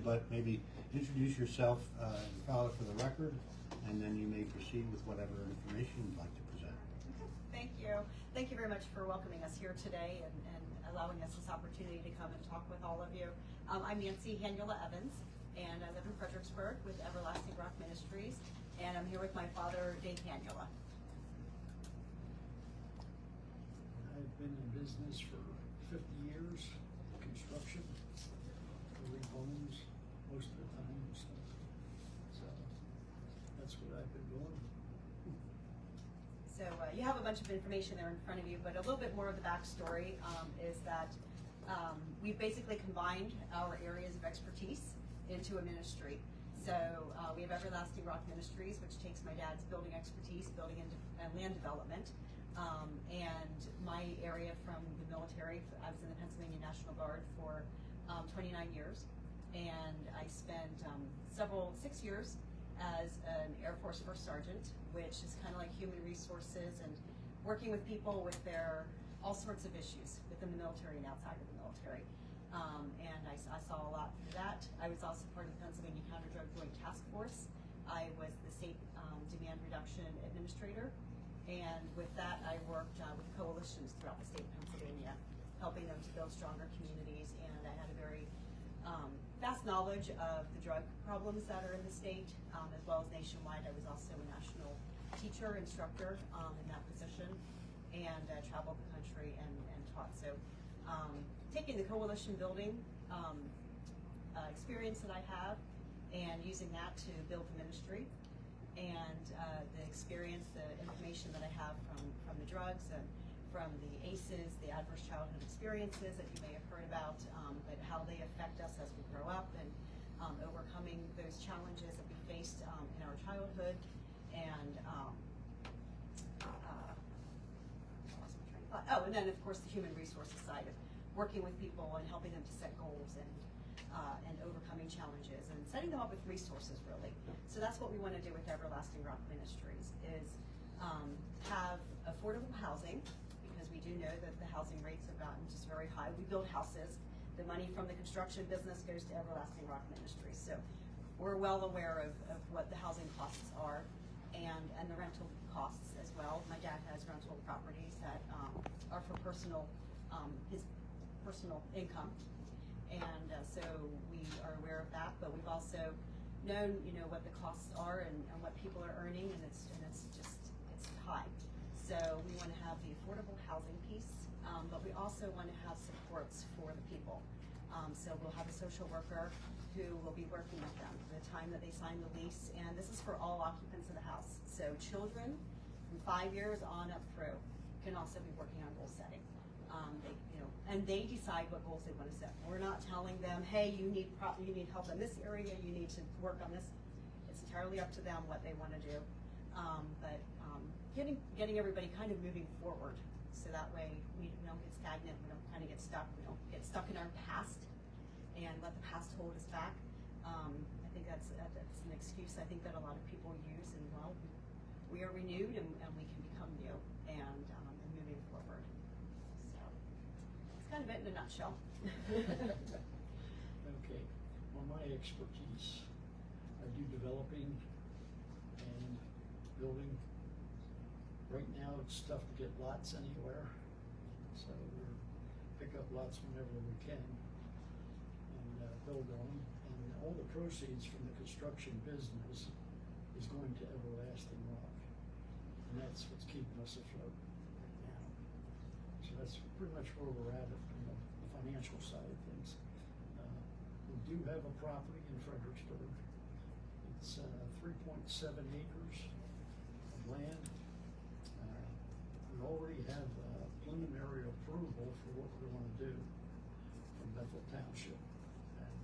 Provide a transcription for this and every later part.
but maybe introduce yourself and file it for the record, and then you may proceed with whatever information you'd like to present. Thank you. Thank you very much for welcoming us here today and allowing us this opportunity to come and talk with all of you. I'm Nancy Hanula Evans, and I live in Fredericksburg with Everlasting Rock Ministries, and I'm here with my father, Dave Hanula. I've been in business for 50 years, construction, building homes most of the time, so that's what I've been doing. So you have a bunch of information there in front of you, but a little bit more of the backstory is that we've basically combined our areas of expertise into a ministry. So we have Everlasting Rock Ministries, which takes my dad's building expertise, building and land development, and my area from the military. I was in the Pennsylvania National Guard for 29 years, and I spent 6 years as an Air Force First Sergeant, which is kind of like human resources and working with people with their all sorts of issues within the military and outside of the military. And I saw a lot through that. I was also part of the Pennsylvania Counter-Drug Joint Task Force. I was the state demand reduction administrator, and with that I worked with coalitions throughout the state of Pennsylvania, helping them to build stronger communities, and I had a very vast knowledge of the drug problems that are in the state, as well as nationwide. I was also a national teacher, instructor in that position, and traveled the country and taught. So taking the coalition building experience that I have and using that to build the ministry, and the experience, the information that I have from the drugs and from the ACEs, the adverse childhood experiences that you may have heard about, but how they affect us as we grow up, and overcoming those challenges that we faced in our childhood, and and then of course the human resources side of working with people and helping them to set goals and overcoming challenges and setting them up with resources, really. So that's what we want to do with Everlasting Rock Ministries, is have affordable housing, because we do know that the housing rates have gotten just very high. We build houses. The money from the construction business goes to Everlasting Rock Ministries. So we're well aware of what the housing costs are, and the rental costs as well. My dad has rental properties that are for his personal income, and so we are aware of that. But we've also known, what the costs are and what people are earning, and it's high. So we want to have the affordable housing piece, but we also want to have supports for the people. So we'll have a social worker who will be working with them from the time that they sign the lease, and this is for all occupants of the house. So children from 5 years on up through can also be working on goal setting. And they decide what goals they want to set. We're not telling them, hey, you need help in this area, you need to work on this. It's entirely up to them what they want to do. But getting everybody kind of moving forward, so that way we don't get stagnant, we don't kind of get stuck, we don't get stuck in our past and let the past hold us back. I think that's an excuse I think that a lot of people use, and well, we are renewed and we can become new and moving forward. So that's kind of it in a nutshell. Okay, well, my expertise, I do developing and building. Right now it's tough to get lots anywhere, so we pick up lots whenever we can and build on them. And all the proceeds from the construction business is going to Everlasting Rock, and that's what's keeping us afloat right now. So that's pretty much where we're at from the financial side of things. We do have a property in Fredericksburg. It's 3.7 acres of land. We already have preliminary approval for what we want to do from Bethel Township, and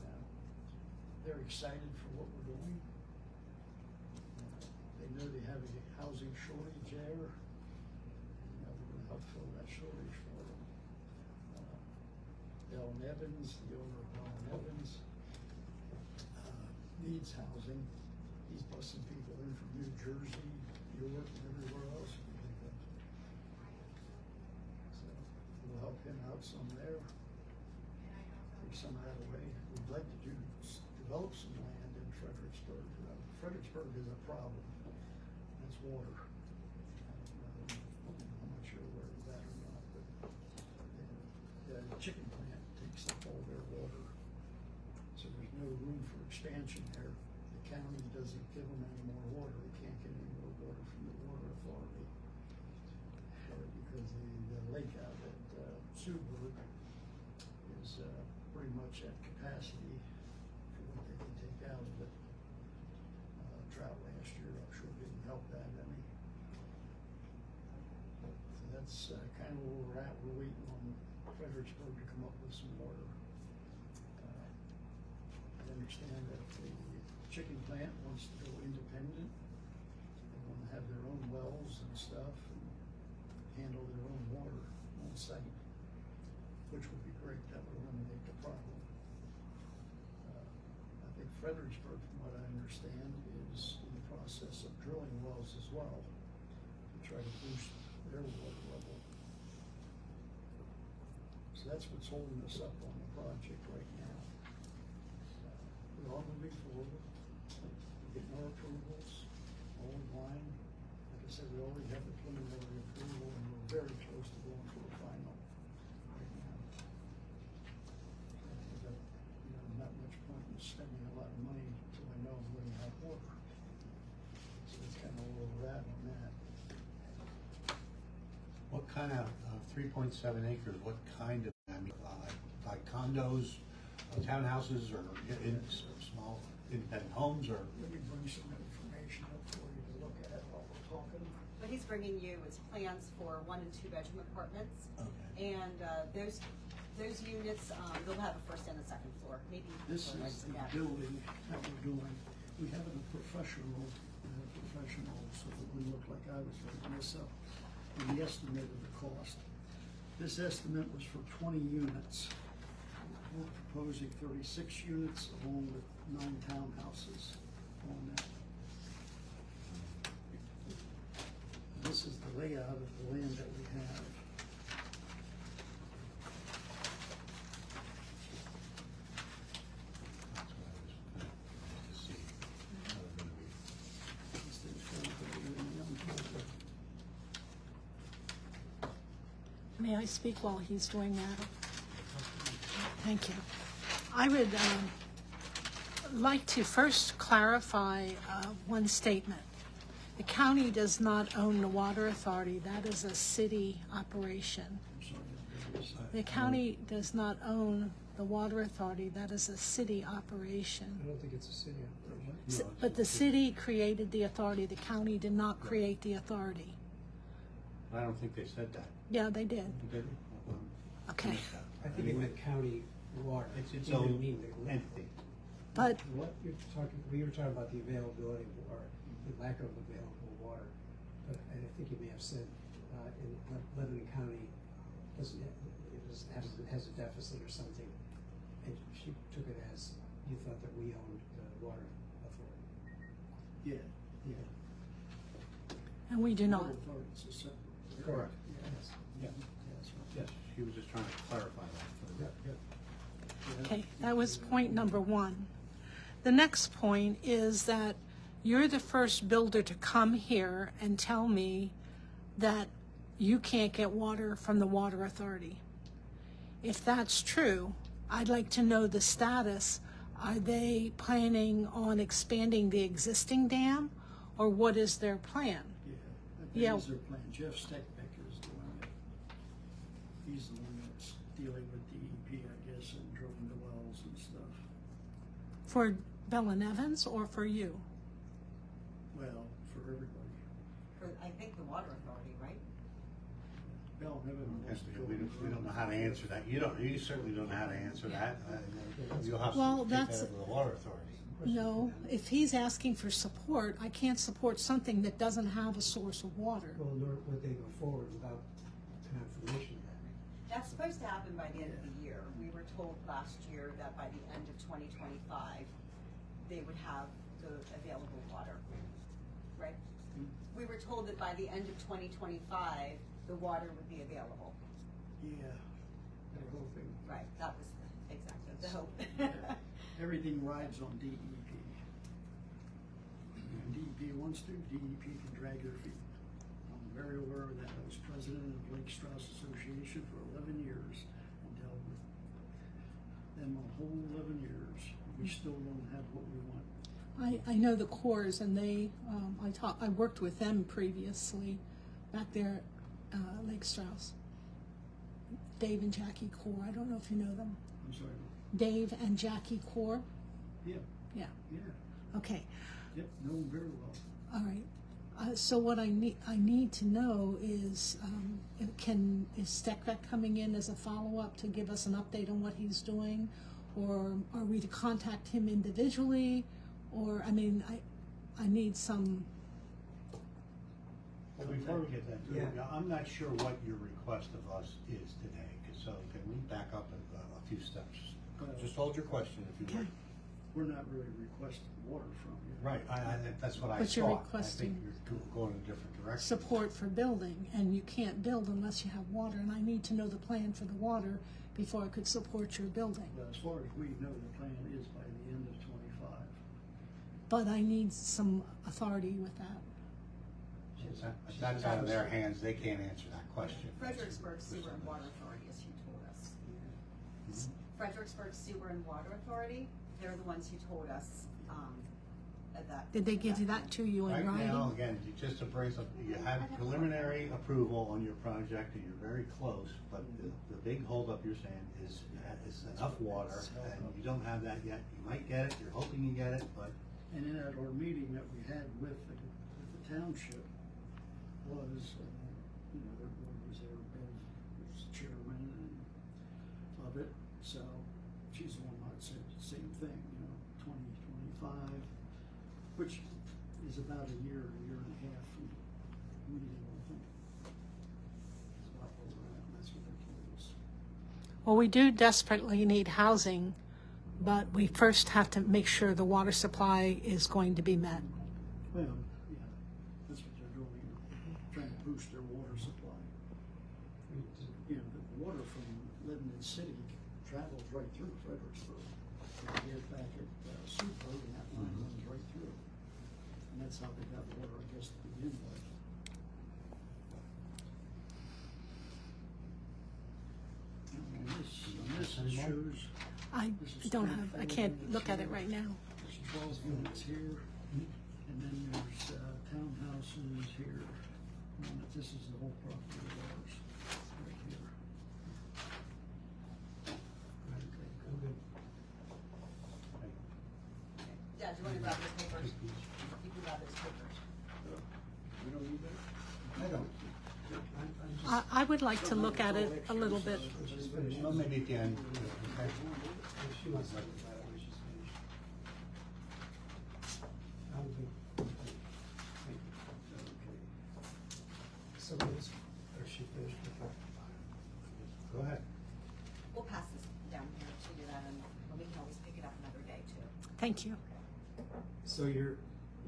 they're excited for what we're doing. They know they have a housing shortage there, and we're going to help fill that shortage for them. Ellen Evans, the owner of Ellen Evans, needs housing. He's busing people in from New Jersey, New York, and everywhere else. So we'll help him out some there, take some of that away. We'd like to do develop some land in Fredericksburg. Fredericksburg is a problem. That's water. I'm not sure where it's at or not, but the chicken plant takes up all their water. So there's no room for expansion there. The county doesn't give them any more water. They can't get any more water from the water authority. Because the lake out at Suberg is pretty much at capacity for what they can take out of it. Drought last year, I'm sure didn't help that any. So that's kind of where we're at. We're waiting on Fredericksburg to come up with some water. I understand that the chicken plant wants to go independent. They want to have their own wells and stuff and handle their own water on site, which would be great. That would eliminate the problem. I think Fredericksburg, from what I understand, is in the process of drilling wells as well to try to boost their water level. So that's what's holding us up on the project right now. We are moving forward. We're getting our approvals all in line. Like I said, we already have the preliminary approval and we're very close to going for a final right now. Not much point in spending a lot of money until I know I'm going to have water. So that's kind of where we're at on that. What kind of, 3.7 acres, what kind of, I mean, like condos, townhouses, or small independent homes, or? Let me bring some information up for you to look at while we're talking. What he's bringing you is plans for 1 and 2 bedroom apartments. Okay. And those units, they'll have a first and a second floor, maybe. This floor is lights the and that. building that we're doing. We have a professional, so it wouldn't look like I was making this up. And the estimate of the cost. This estimate was for 20 units. We're proposing 36 units along with 9 townhouses on that. This is the layout of the land that we have. That's what I was trying to see. How they're gonna be. These things kind of put everything on. May I speak while he's doing that? Thank you. I would like to first clarify one statement. The county does not own the water authority. That is a city operation. I'm sorry, there is, The county does not own the water authority. That is a city operation. I don't think it's a city operation. No, But the city created the authority. The county did not create the authority. I don't think they said that. Yeah, they did. Did they? Okay. I think it meant county water. It's its It didn't own mean the- entity. But What you're talking, we were talking about the availability of water, the lack of available water. But I think you may have said, in Lebanon County, has a deficit or something. And she took it as, you thought that we owned the water authority. yeah. and we do not. Water authorities are separate. Correct. Yes. Yeah. That's right. Yes, she was just trying to clarify that for the record. Okay, that was point number one. The next point is that you're the first builder to come here and tell me that you can't get water from the water authority. If that's true, I'd like to know the status. Are they planning on expanding the existing dam, or what is their plan? Yeah, Yeah. that is their plan. Jeff Steckbecker is doing it. He's the one that's dealing with DEP, I guess, and drilling the wells and stuff. For Bell and Evans or for you? Well, for everybody. For, I think the water authority, right? Bell and Evans wants to go. We don't know how to answer that. You certainly don't know how to answer that. You'll have Well, to take that that's- up with the water authority. No, if he's asking for support, I can't support something that doesn't have a source of water. Well, nor would they go forward without confirmation of that. That's supposed to happen by the end of the year. We were told last year that by the end of 2025, they would have the available water, right? We were told that by the end of 2025, the water would be available. Yeah, they're hoping. Right, that was exactly the hope. Yeah. everything rides on DEP. When DEP wants to, DEP can drag their feet. I'm very aware of that. I was president of Lake Strauss Association for 11 years and dealt with them a whole 11 years. We still don't have what we want. I know the Corps, and they, I worked with them previously back there at Lake Strauss. Dave and Jackie Corps, I don't know if you know them. I'm sorry. Dave and Jackie Corps? Yeah, Yeah, yeah, okay, yep, know them very well. all right. So what I need to know is, is STECVEC coming in as a follow-up to give us an update on what he's doing? Or are we to contact him individually? Or, I mean, I need some, Well, before we get that, Yeah. I'm not sure what your request of us is today, so can we back up a few steps? Just hold your question if you would. Okay. We're not really requesting water from you. Right, that's what I thought. But you're I think requesting you're going in a different direction. support for building, and you can't build unless you have water, and I need to know the plan for the water before I could support your building. But as far as we know, the plan is by the end of 25. But I need some authority with that. That's out of their hands, they can't answer that question. Fredericksburg Sewer and Water Authority is who told us. Fredericksburg Sewer and Water Authority, they're the ones who told us, that. Did they give you that to you in Right writing? now, again, just to bring up, you have preliminary approval on your project, and you're very close, but the big holdup you're saying is enough water, and you don't have that yet. You might get it, you're hoping you get it, but And in our meeting that we had with the township was, there was their, was chairman and of it, so she's the one that said the same thing, 2025, which is about a year and a half from meeting, I think. It's about where we're at, and that's what they told us. Well, we do desperately need housing, but we first have to make sure the water supply is going to be met. Well, yeah, that's what they're doing, trying to boost their water supply. The water from Lebanon City travels right through Fredericksburg. Here back at Super, and that line runs right through. And that's how they got water, I guess, to begin with. And this shows, I this is don't have, I can't 24 look at it units right now. there's 12 units here, and then there's townhouses here. And this is the whole property of ours, right here. Yeah, do you want to grab those papers? You can grab those papers. We don't need that? I don't. I would like to look at it a little bit. Well, maybe at the end. Okay. She wants to look at it when she's finished. I'll do. Thank you. Okay. So is she finished with that? Go ahead. We'll pass this down here to you then, and we can always pick it up another day too. Thank you. So your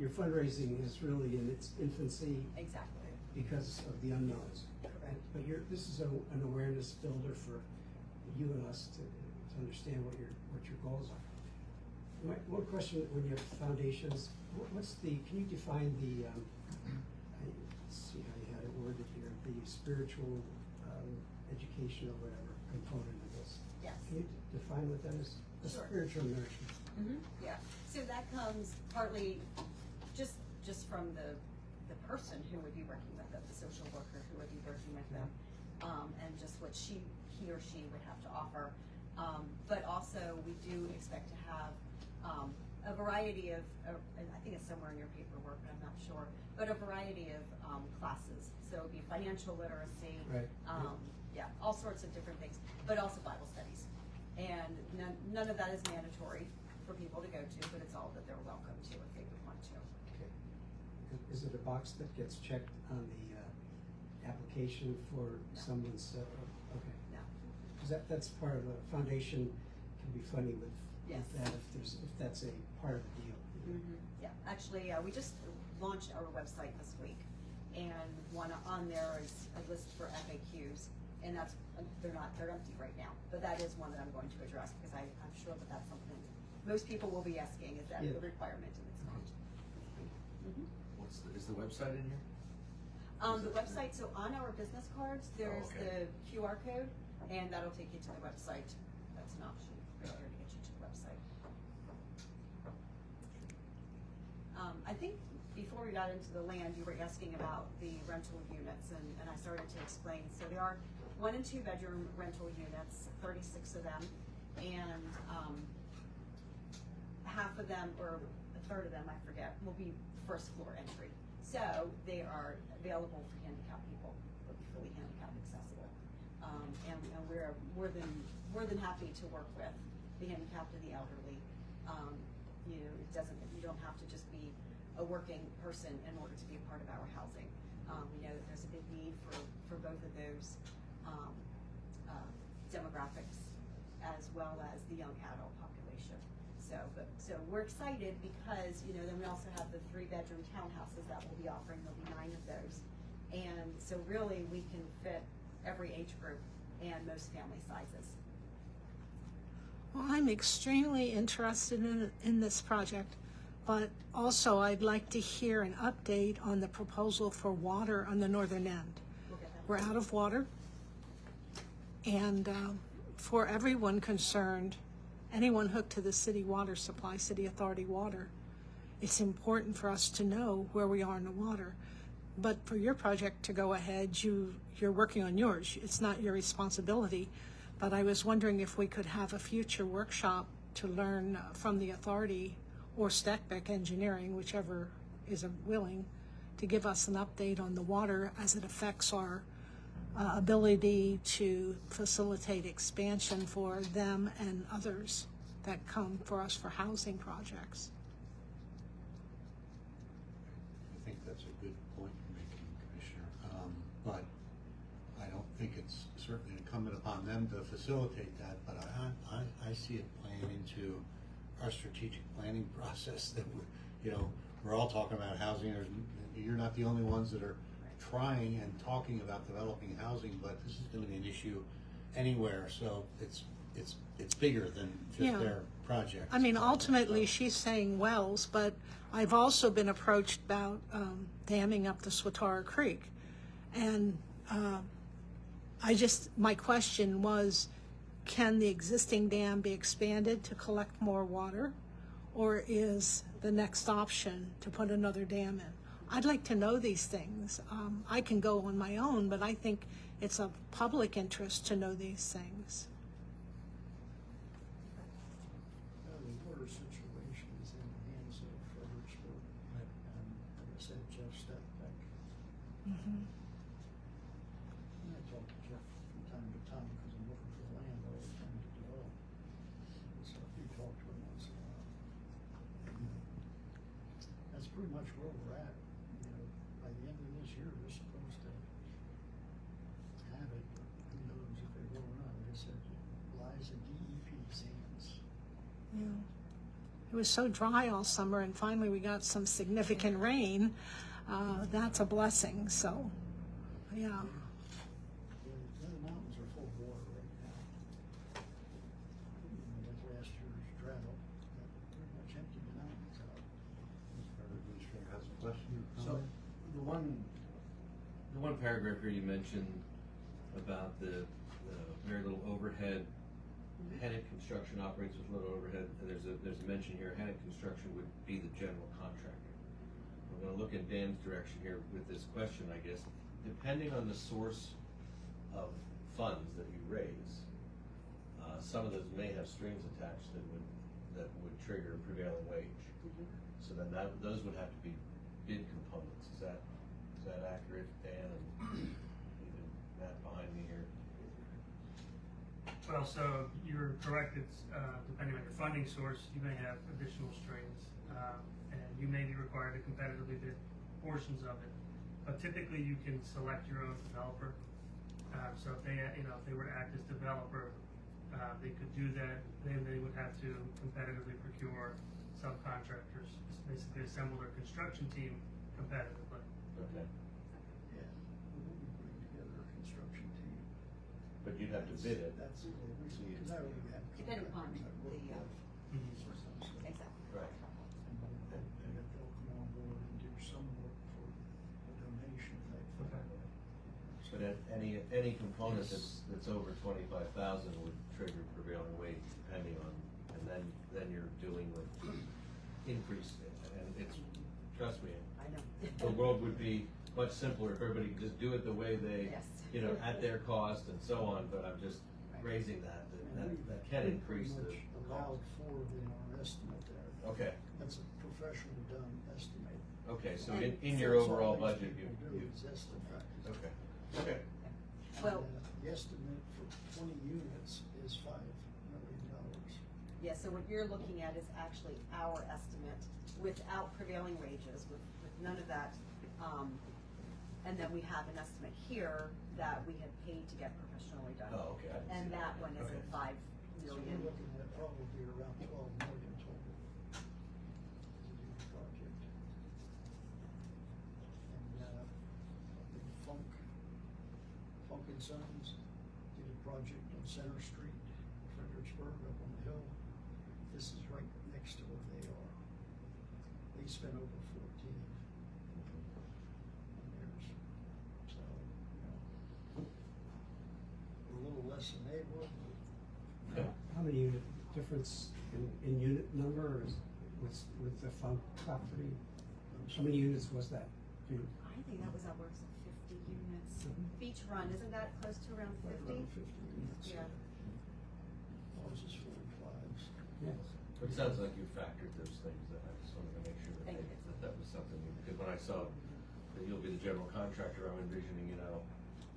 fundraising is really in its infancy Exactly. because of the unknowns. Correct. But this is an awareness builder for you and us to understand what your goals are. One question, when you have foundations, can you define let's see how you had it worded here, the spiritual education or whatever component of this? Yes. Can you define what that is? The Sure. spiritual nourishment. Yeah, so that comes partly just from the person who would be working with them, the social worker who would be working with them, and just what he or she would have to offer. But also, we do expect to have a variety of, and I think it's somewhere in your paperwork, but I'm not sure, but a variety of classes. So it would be financial literacy, Right. Yeah, all sorts of different things, but also Bible studies. And none of that is mandatory for people to go to, but it's all that they're welcome to if they would want to. Okay. Is it a box that gets checked on the application for someone's, okay. No. Because that's part of the foundation can be funding with Yes. that if that's a part of the deal. Yeah, actually, we just launched our website this week, and one on there is a list for FAQs, and they're empty right now, but that is one that I'm going to address because I'm sure that that's something most people will be asking, is that Yeah. a requirement, and it's not. Mhm. Is the website in here? The website, so on our business cards, there's okay. the QR code, and that'll take you to the website. That's an option right Got there it. to get you to the website. I think before we got into the land, you were asking about the rental units, and I started to explain. So there are 1 and 2 bedroom rental units, 36 of them, and half of them, or a third of them, I forget, will be first floor entry. So they are available for handicapped people, they'll be fully handicap accessible. And we're more than happy to work with the handicapped and the elderly. You know, you don't have to just be a working person in order to be a part of our housing. We know that there's a big need for both of those demographics as well as the young adult population. So we're excited because, you know, then we also have the 3-bedroom townhouses that we'll be offering. There'll be 9 of those. And so really we can fit every age group and most family sizes. Well, I'm extremely interested in this project, but also I'd like to hear an update on the proposal for water on the northern end. We'll get that. We're out of water, and for everyone concerned, anyone hooked to the city water supply, city authority water, it's important for us to know where we are in the water. But for your project to go ahead, you're working on yours. It's not your responsibility. But I was wondering if we could have a future workshop to learn from the authority or Stackbeck Engineering, whichever is willing, to give us an update on the water as it affects our ability to facilitate expansion for them and others that come for us for housing projects. I think that's a good point you're making, Commissioner. But I don't think it's certainly incumbent upon them to facilitate that, but I see it playing into our strategic planning process that we're all talking about housing. You're not the only ones that are trying and talking about developing housing, but this is gonna be an issue anywhere, so it's bigger than just Yeah. their project. I mean, ultimately, she's saying wells, but I've also been approached about damming up the Swatara Creek. And my question was, can the existing dam be expanded to collect more water? Or is the next option to put another dam in? I'd like to know these things. I can go on my own, but I think it's of public interest to know these things. The water situation is in the hands of Fredericksburg, and like I said, Jeff stepped back. Mm-hmm. And I talk to Jeff from time to time because I'm looking for land all the time to develop. So I do talk to him once in a while. That's pretty much where we're at. You know, by the end of this year, we're supposed to have it, but who knows if they will or not. Like I said, it lies in DEP's hands. Yeah. It was so dry all summer, and finally we got some significant rain. That's a blessing, so, yeah. The mountains are full of water right now. Like last year's drought, that pretty much emptied the mountains out. Our administrator has a question or So, comment? the one paragraph here you mentioned about the very little overhead. Hennick Construction operates with little overhead, and there's a mention here, Hennick Construction would be the general contractor. I'm gonna look in Dan's direction here with this question, I guess. Depending on the source of funds that you raise, some of those may have strings attached that would trigger prevailing wage. So then those would have to be bid components. Is that accurate, Dan, and even Matt behind me here? Well, so you're correct, it's, depending on your funding source, you may have additional strings, and you may be required to competitively bid portions of it. But typically you can select your own developer. So if they were to act as developer, they could do that, then they would have to competitively procure subcontractors, basically assemble their construction team competitively. Okay, Yeah, we will be putting together a construction team. but you'd have to bid it. That's the only reason, because I already have. Depending upon contractors I work the, with. Mhm. Right. And they'll come on board and do some work for a donation type thing. But any component that's over 25,000 would trigger prevailing wage depending on, and then you're dealing with increase, and it's, trust me, I know. the world would be much simpler if everybody could just do it the way they, Yes. at their cost and so on, but I'm just raising that can increase the Pretty much allowed for in our estimate there. Okay, That's a professionally done estimate. okay, so And in so your That's overall all these budget, people you, do is estimate. okay. Well, The estimate for 20 units is $5 million. yeah, so what you're looking at is actually our estimate without prevailing wages, with none of that. And then we have an estimate here that we had paid to get professionally done. Oh, okay, I didn't And see that that. one is Okay. at 5 So million. we're looking at probably around 12 million total to do the project. And, Funk and Sons did a project on Center Street, Fredericksburg, up on the hill. This is right next to where they are. They spent over 14 on theirs. So, a little less than they would, but How many unit difference in unit number is with the fund property? How many units was that? I think that was upwards of 50 units. Beach Run, isn't that close to around right 50? around 50 units. Yeah. Ours is 45s. Yes. But it sounds like you factored those things, that I just wanted to make sure Thank you. that was something, because when I saw that you'll be the general contractor, I'm envisioning,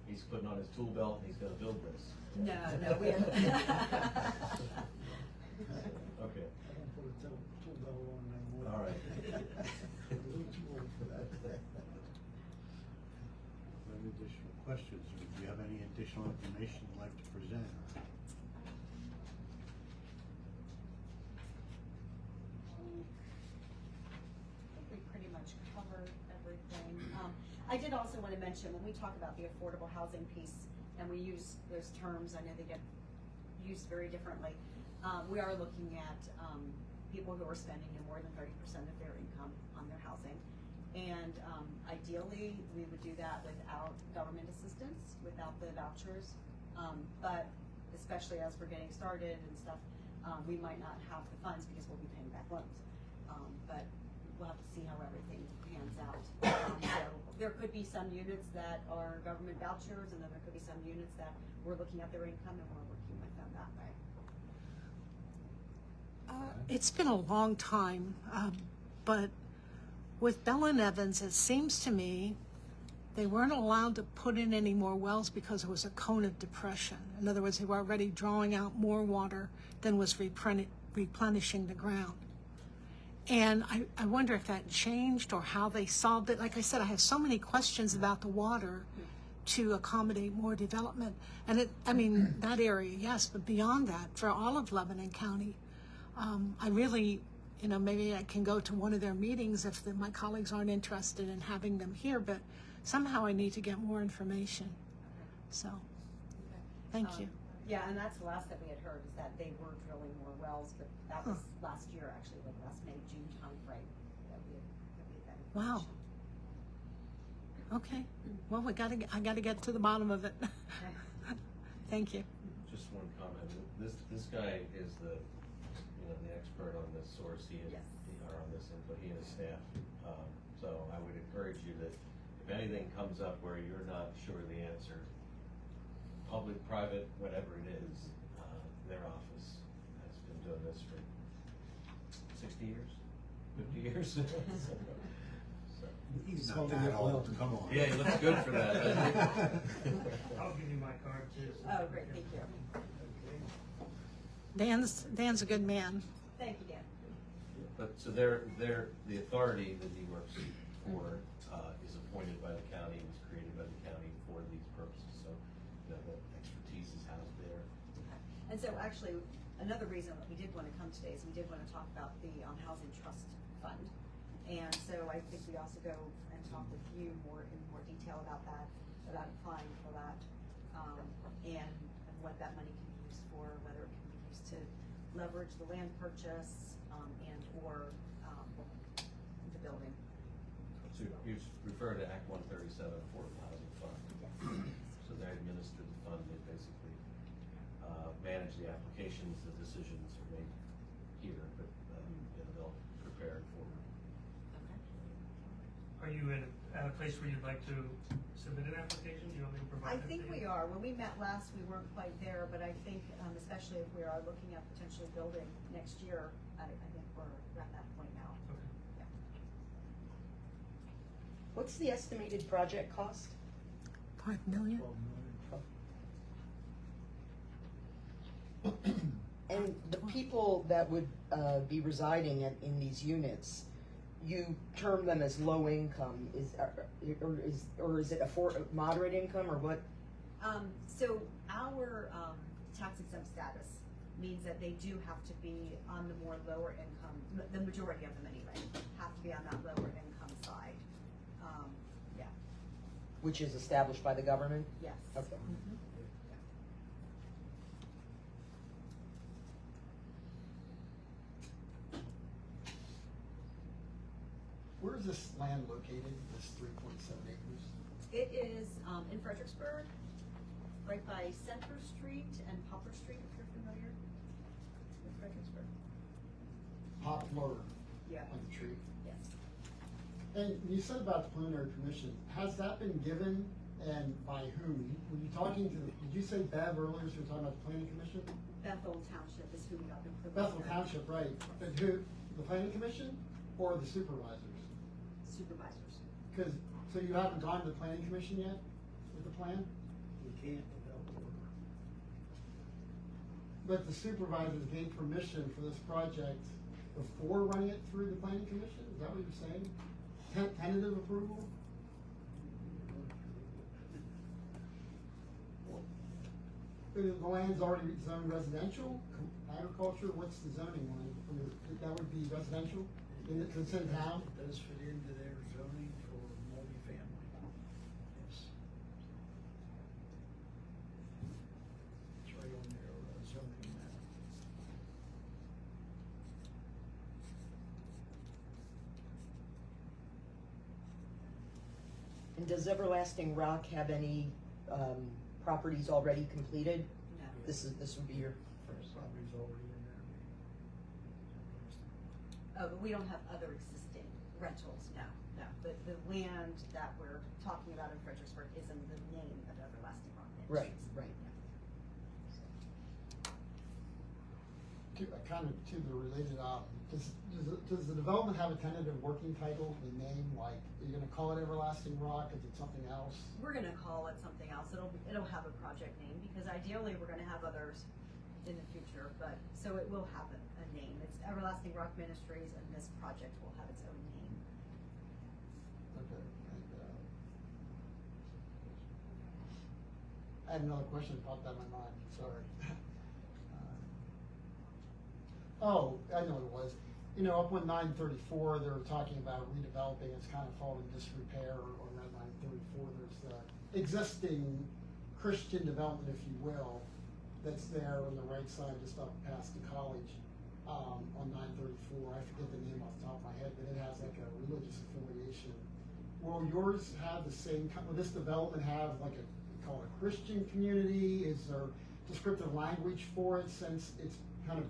he's putting on his tool belt and he's gonna build this. No, we haven't. Okay, I don't put a tool belt on anymore. all right. A little too old for that. Any additional questions, or do you have any additional information you'd like to present? We pretty much covered everything. I did also want to mention, when we talk about the affordable housing piece, and we use those terms, I know they get used very differently. We are looking at, people who are spending no more than 30% of their income on their housing. And, ideally, we would do that without government assistance, without the vouchers. But especially as we're getting started and stuff, we might not have the funds because we'll be paying back loans. But we'll have to see how everything pans out. So there could be some units that are government vouchers, and then there could be some units that we're looking at their income and we're working with them that way. It's been a long time, but with Bell and Evans, it seems to me they weren't allowed to put in any more wells because it was a cone of depression. In other words, they were already drawing out more water than was replenishing the ground. And I wonder if that changed or how they solved it. Like I said, I have so many questions about the water to accommodate more development. And that area, yes, but beyond that, for all of Lebanon County, I really, maybe I can go to one of their meetings if my colleagues aren't interested in having them here, but somehow I need to get more information. So, thank you. Yeah, and that's the last that we had heard, is that they were drilling more wells, but that was last year, actually, like last May, June timeframe that we had that Wow. information. Okay. Well, I gotta get to the bottom of it. Thank you. Just one comment, this guy is the expert on this source, Yes. or on this info, he and his staff. So I would encourage you that if anything comes up where you're not sure of the answer, public, private, whatever it is, their office has been doing this for 60 years, 50 years. So, He's not holding that it old, well. come on. yeah, he looks good for that, doesn't he? I'll give you my card too. so- Oh, great, thank you. Dan's a good man. Thank you, Dan. But, so the authority that he works for, is appointed by the county, was created by the county for these purposes, so, the expertise is housed there. Okay. And so actually, another reason that we did want to come today is we did want to talk about the Housing Trust Fund. And so I think we also go and talk with you in more detail about that, about applying for that, and what that money can be used for, whether it can be used to leverage the land purchase, and or the building. So you refer to Act 137 Affordable Housing Fund. Yes. So they administer the fund, they basically manage the applications, the decisions are made here, but they'll prepare it forward. Okay. Are you at a place where you'd like to submit an application? Do you want me to provide I that think to you? we are. When we met last, we weren't quite there, but I think, especially if we are looking at potentially building next year, I think we're at that point now. Okay. Yeah. What's the estimated project cost? $5 million. 12 million. And the people that would be residing in these units, you term them as low income, or is it moderate income, or what? So our tax exempt status means that they do have to be on the more lower income, the majority of them anyway, have to be on that lower income side. Yeah, Which is established by the government? yes. Okay. Mhm. Where is this land located, this 3.7 acres? It is in Fredericksburg, right by Center Street and Poplar Street, if you're familiar with Fredericksburg. Poplar Yeah, on the tree. yes. And you said about the preliminary permission, has that been given and by whom? Were you talking to, did you say Bev earlier, so you were talking about the planning commission? Bethel Township is who we got the Bethel preliminary Township, right. But who, the planning commission or the supervisors? supervisors. Because, so you haven't gone to the planning commission yet with the plan? You can't without order. But the supervisors gave permission for this project before running it through the planning commission? Is that what you're saying? Tentative approval? The land's already zoned residential, agriculture, what's the zoning line? I mean, that would be residential, it's in town? It does fit into their zoning for multifamily. Yes. It's right on their zoning map. And does Everlasting Rock have any properties already completed? No. This would be your first. Property's already in there. Oh, but we don't have other existing rentals, no. The land that we're talking about in Fredericksburg is in the name of Everlasting Rock Right, Ministries. right. Kind of to the related, does the development have a tentative working title, the name, like, are you gonna call it Everlasting Rock, is it something else? We're gonna call it something else. It'll have a project name, because ideally, we're gonna have others in the future, but, so it will have a name. It's Everlasting Rock Ministries, and this project will have its own name. Okay, I had another question that popped out of my mind, sorry. Oh, I know what it was. You know, up on 934, they were talking about redeveloping, it's kind of fallen in disrepair on that 934. There's existing Christian development, if you will, that's there on the right side, just up past the college, on 934. I forget the name off the top of my head, but it has like a religious affiliation. Will yours have the same, will this development have like call it a Christian community? Is there descriptive language for it, since it's kind of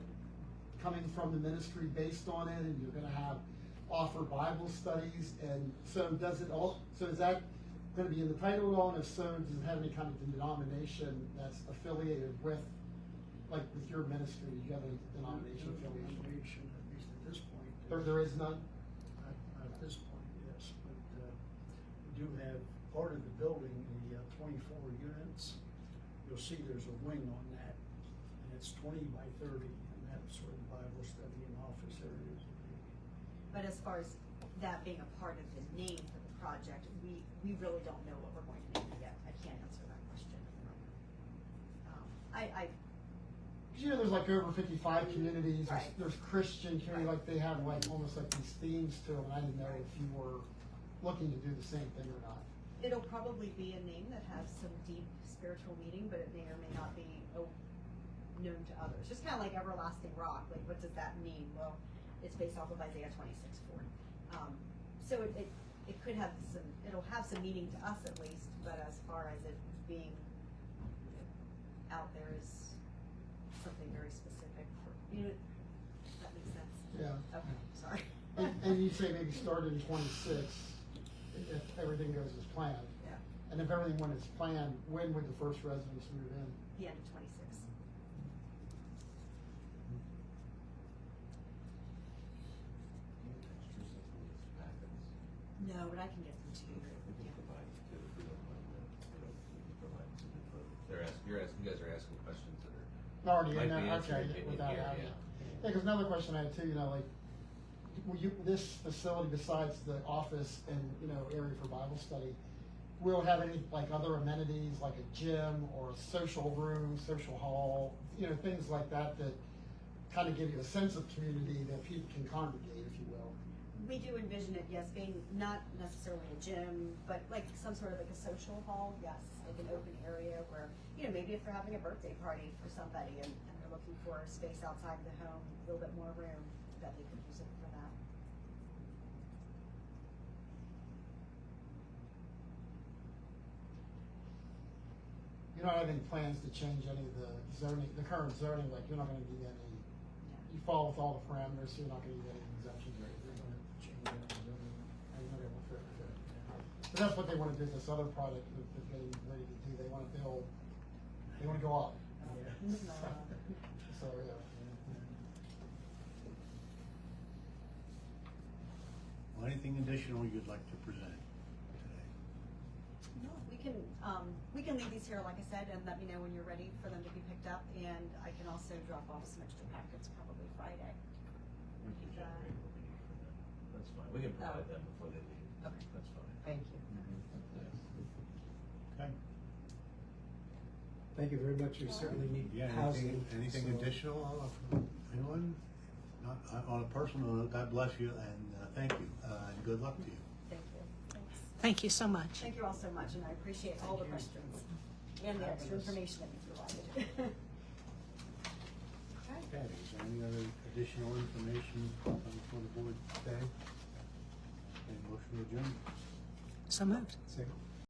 coming from the ministry based on it, and you're gonna offer Bible studies, and so is that gonna be in the title at all, and if so, does it have any kind of denomination that's affiliated with, like with your ministry? Do you have any denomination affiliation? Denomination, at least at this point. There is none? At this point, yes, but we do have part of the building, the 24 units. You'll see there's a wing on that, and it's 20 by 30, and that's where the Bible study and office areas will be. But as far as that being a part of the name for the project, we really don't know what we're going to name it yet. I can't answer that question at the moment. Cause you know, there's like over 55 communities, Right. there's Christian community, Right. like they have like almost like these themes to them, and I didn't know if you were looking to do the same thing or not. It'll probably be a name that has some deep spiritual meaning, but it may or may not be known to others. Just kind of like Everlasting Rock, like what does that mean? Well, It's based off of Isaiah 26:4. So it could have some, it'll have some meaning to us at least, but as far as it being out there is something very specific for, does that make sense? Yeah. Okay, sorry. And you say maybe start in 26, if everything goes as planned. Yeah, And if everything went as planned, when would the first residents move in? the end of 26. No, but I can get them to you. You guys are asking questions that are. Already Might in be there, answered okay, in without here, having yeah. it. Yeah, because another question I had too, like, this facility besides the office and, area for Bible study, will have any, like, other amenities, like a gym or a social room, social hall, things like that that kind of give you a sense of community that people can congregate, if you will. We do envision it, yes, being not necessarily a gym, but like some sort of like a social hall, yes, like an open area where, maybe if they're having a birthday party for somebody and they're looking for a space outside the home, a little bit more room, that they could use it for that. You don't have any plans to change any of the zoning, the current zoning, like, you're not gonna need any, you fall with all the parameters, so you're not gonna need any exemptions or anything. And you're not able to fit it. But that's what they wanna do with this other project that they're getting ready to do, they wanna build, they wanna go up. So, yeah. Well, anything additional you'd like to present today? No, we can leave these here, like I said, and let me know when you're ready for them to be picked up, and I can also drop off some extra packets probably Friday. We can generate what we need for them. That's fine. We can provide them before they leave. Okay. That's fine. Thank you. Okay. Thank you very much, we certainly need Yeah, housing. anything so- additional from anyone? Not, on a personal note, God bless you and thank you, and good luck to you. Thank you. Thanks. Thank you so much. Thank you all so much, and I appreciate all the questions and the extra information that you provided. Okay, is there any other additional information coming from the board today? Any motion to adjourn? So moved. Second.